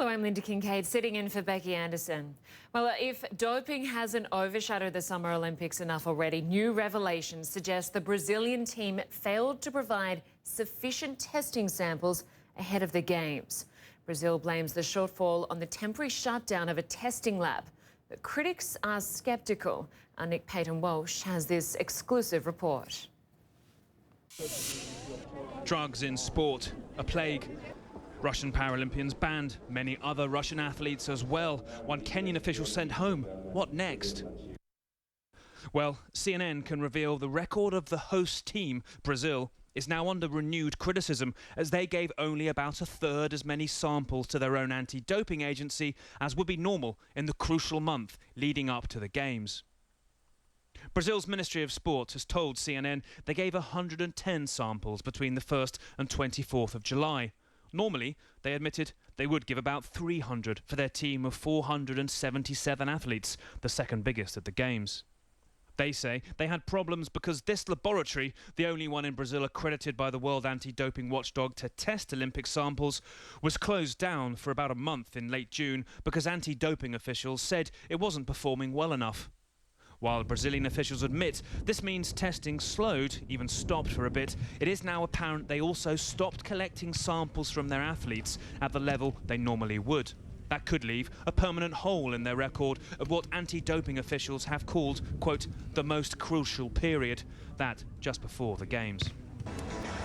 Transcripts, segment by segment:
Hello, I'm Lynda Kinkade, sitting in for Becky Anderson. Well, if doping hasn't overshadowed the Summer Olympics enough already, new revelations suggest the Brazilian team failed to provide sufficient testing samples ahead of the Games. Brazil blames the shortfall on the temporary shutdown of a testing lab, but critics are sceptical. Our Nic Paton Walsh has this exclusive report. Drugs in sport, a plague. Russian Paralympians banned, many other Russian athletes as well. One Kenyan official sent home. What next? Well, CNN can reveal the record of the host team, Brazil, is now under renewed criticism as they gave only about a third as many samples to their own anti-doping agency as would be normal in the crucial month leading up to the Games. Brazil's Ministry of Sport has told CNN they gave 110 samples between the 1st and 24th of July. Normally, they admitted they would give about 300 for their team of 477 athletes, the second biggest at the Games. They say they had problems because this laboratory, the only one in Brazil accredited by the World Anti-Doping Watchdog to test Olympic samples, was closed down for about a month in late June because anti-doping officials said it wasn't performing well enough. While Brazilian officials admit this means testing slowed, even stopped for a bit, it is now apparent they also stopped collecting samples from their athletes at the level they normally would. That could leave a permanent hole in their record of what anti-doping officials have called, quote, the most crucial period, that just before the Games.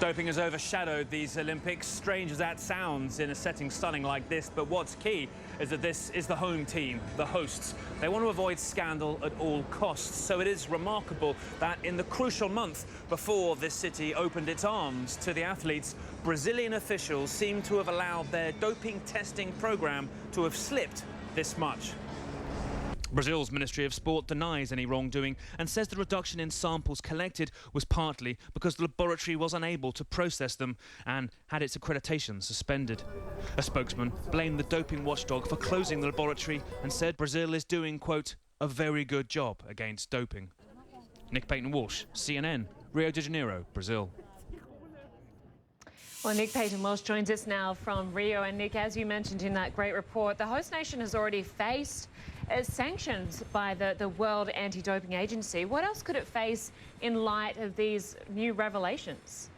Doping has overshadowed these Olympics, strange as that sounds in a setting stunning like this, but what's key is that this is the home team, the hosts. They want to avoid scandal at all costs, so it is remarkable that in the crucial month before this city opened its arms to the athletes, Brazilian officials seem to have allowed their doping testing program to have slipped this much. Brazil's Ministry of Sport denies any wrongdoing and says the reduction in samples collected was partly because the laboratory was unable to process them and had its accreditation suspended. A spokesman blamed the doping watchdog for closing the laboratory and said Brazil is doing, quote, a very good job against doping. Nic Paton Walsh, CNN, Rio de Janeiro, Brazil. Well, Nic Paton Walsh joins us now from Rio. And Nic, as you mentioned in that great report, the host nation has already faced sanctions by the World Anti-Doping Agency. What else could it face in light of these new revelations?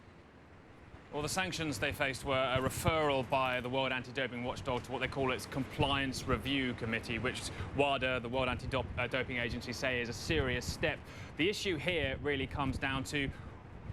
Well, the sanctions they faced were a referral by the World Anti-Doping Watchdog to what they call its Compliance Review Committee, which WADA, the World Anti-Doping Agency, say is a serious step. The issue here really comes down to,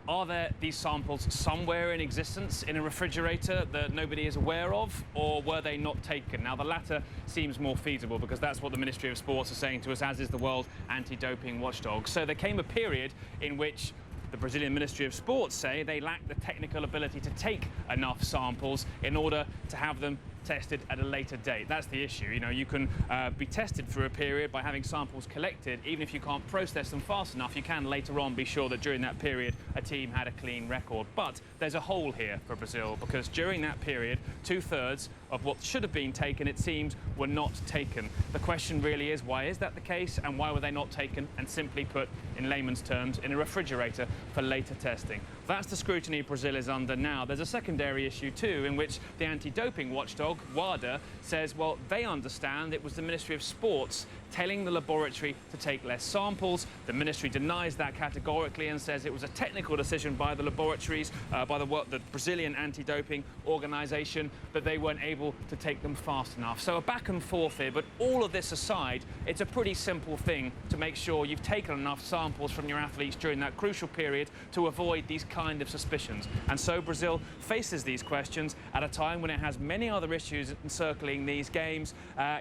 are there these samples somewhere in existence in a refrigerator that nobody is aware of, or were they not taken? Now, the latter seems more feasible because that's what the Ministry of Sports is saying to us, as is the World Anti-Doping Watchdog. So there came a period in which the Brazilian Ministry of Sports say they lack the technical ability to take enough samples in order to have them tested at a later date. That's the issue. You know, you can be tested for a period by having samples collected. Even if you can't process them fast enough, you can later on be sure that during that period a team had a clean record. But there's a hole here for Brazil because during that period, 2/3 of what should have been taken, it seems, were not taken. The question really is, why is that the case and why were they not taken and simply put, in layman's terms, in a refrigerator for later testing? That's the scrutiny Brazil is under now. There's a secondary issue too, in which the anti-doping watchdog, WADA, says, well, they understand it was the Ministry of Sports telling the laboratory to take less samples. The ministry denies that categorically and says it was a technical decision by the laboratories, by the Brazilian anti-doping organisation, that they weren't able to take them fast enough. So a back and forth here, but all of this aside, it's a pretty simple thing to make sure you've taken enough samples from your athletes during that crucial period to avoid these kind of suspicions. And so Brazil faces these questions at a time when it has many other issues encircling these Games.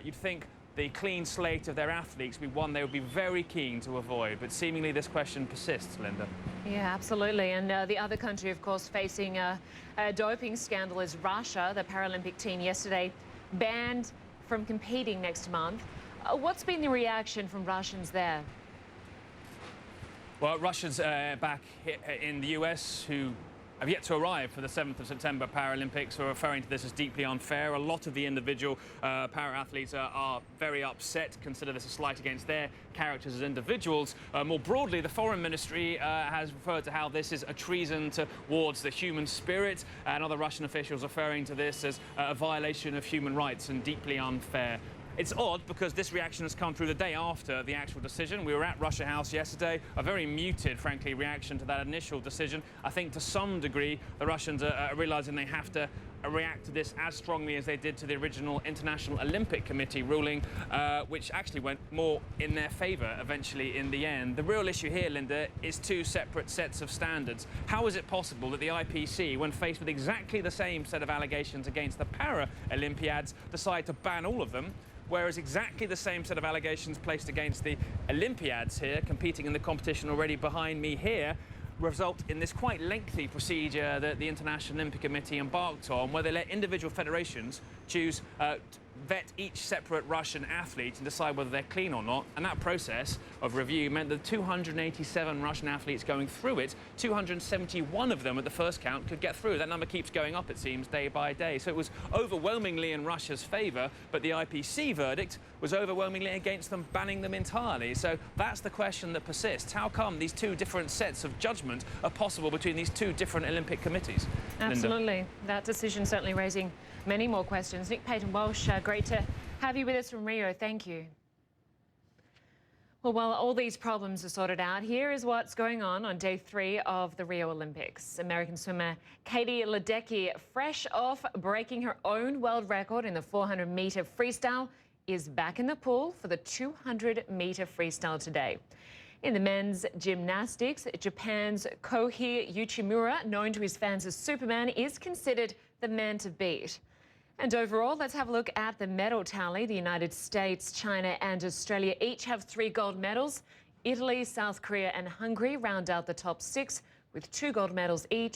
You'd think the clean slate of their athletes would be one they would be very keen to avoid, but seemingly this question persists, Lynda. Yeah, absolutely. And the other country, of course, facing a doping scandal is Russia. The Paralympic team yesterday banned from competing next month. What's been the reaction from Russians there? Well, Russians back in the US who have yet to arrive for the 7th of September Paralympics. We're referring to this as deeply unfair. A lot of the individual para-athletes are very upset, consider this a slight against their characters as individuals. More broadly, the Foreign Ministry has referred to how this is a treason towards the human spirit, and other Russian officials referring to this as a violation of human rights and deeply unfair. It's odd because this reaction has come through the day after the actual decision. We were at Russia House yesterday, a very muted, frankly, reaction to that initial decision. I think to some degree the Russians are realising they have to react to this as strongly as they did to the original International Olympic Committee ruling, which actually went more in their favour eventually in the end. The real issue here, Lynda, is two separate sets of standards. How is it possible that the IPC, when faced with exactly the same set of allegations against the Paralympiads, decide to ban all of them, whereas exactly the same set of allegations placed against the Olympiads here, competing in the competition already behind me here, result in this quite lengthy procedure that the International Olympic Committee embarked on, where they let individual federations choose vet each separate Russian athlete and decide whether they're clean or not. And that process of review meant that 287 Russian athletes going through it, 271 of them at the first count could get through. That number keeps going up, it seems, day by day. So it was overwhelmingly in Russia's favour, but the IPC verdict was overwhelmingly against them, banning them entirely. So that's the question that persists. How come these two different sets of judgment are possible between these two different Olympic committees? Absolutely. Lynda. That decision certainly raising many more questions. Nic Paton Walsh, great to have you with us from Rio. Thank you. Well, while all these problems are sorted out, here is what's going on day 3 of the Rio Olympics. American swimmer Katie Ledecky, fresh off breaking her own world record in the 400-metre freestyle, is back in the pool for the 200-metre freestyle today. In the men's gymnastics, Japan's Kohei Uchimura, known to his fans as Superman, is considered the man to beat. And overall, let's have a look at the medal tally. The United States, China and Australia each have 3 gold medals. Italy, South Korea and Hungary round out the top 6 with 2 gold medals each.